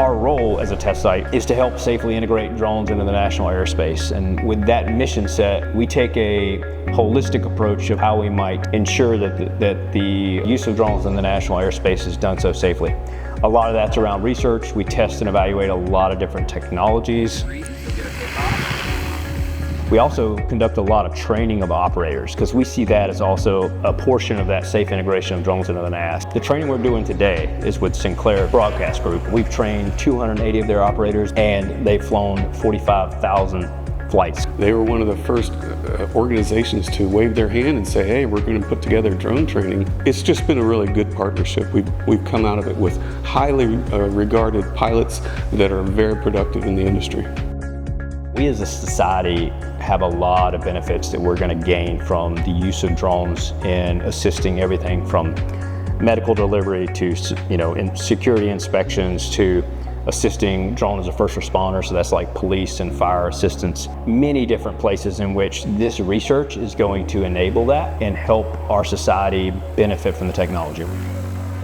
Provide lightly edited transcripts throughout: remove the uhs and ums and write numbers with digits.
our role as a test site is to help safely integrate drones into the national airspace. And with that mission set, we take a holistic approach of how we might ensure that the use of drones in the national airspace is done so safely. A lot of that's around research. We test and evaluate a lot of different technologies. We also conduct a lot of training of operators because we see that as also a portion of that safe integration of drones into the NAS. The training we're doing today is with Sinclair Broadcast Group. We've trained 280 of their operators and they've flown 45,000 flights. They were one of the first organizations to wave their hand and say, hey, we're going to put together drone training. It's just been a really good partnership. We've come out of it with highly regarded pilots that are very productive in the industry. We as a society have a lot of benefits that we're going to gain from the use of drones in assisting everything from medical delivery to, in security inspections to assisting drone as a first responder, so that's like police and fire assistance. Many different places in which this research is going to enable that and help our society benefit from the technology.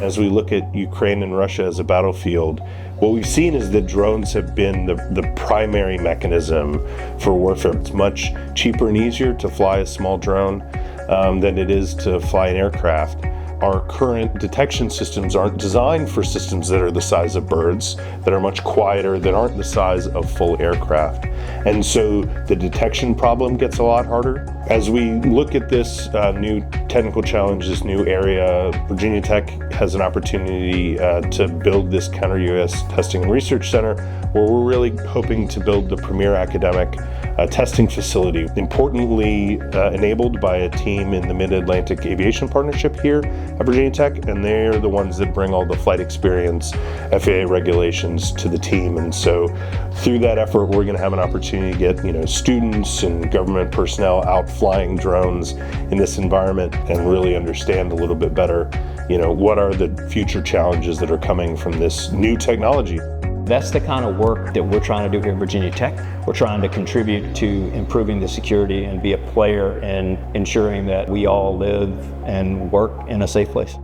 As we look at Ukraine and Russia as a battlefield, what we've seen is that drones have been the primary mechanism for warfare. It's much cheaper and easier to fly a small drone than it is to fly an aircraft. Our current detection systems aren't designed for systems that are the size of birds, that are much quieter, that aren't the size of full aircraft. And so the detection problem gets a lot harder. As we look at this new technical challenge, this new area, Virginia Tech has an opportunity to build this counter-UAS testing and research center, where we're really hoping to build the premier academic testing facility, importantly enabled by a team in the Mid-Atlantic Aviation Partnership here at Virginia Tech, and they're the ones that bring all the flight experience, FAA regulations to the team. And so through that effort, we're going to have an opportunity to get students and government personnel out flying drones in this environment and really understand a little bit better, what are the future challenges that are coming from this new technology. That's the kind of work that we're trying to do here at Virginia Tech. We're trying to contribute to improving the security and be a player in ensuring that we all live and work in a safe place.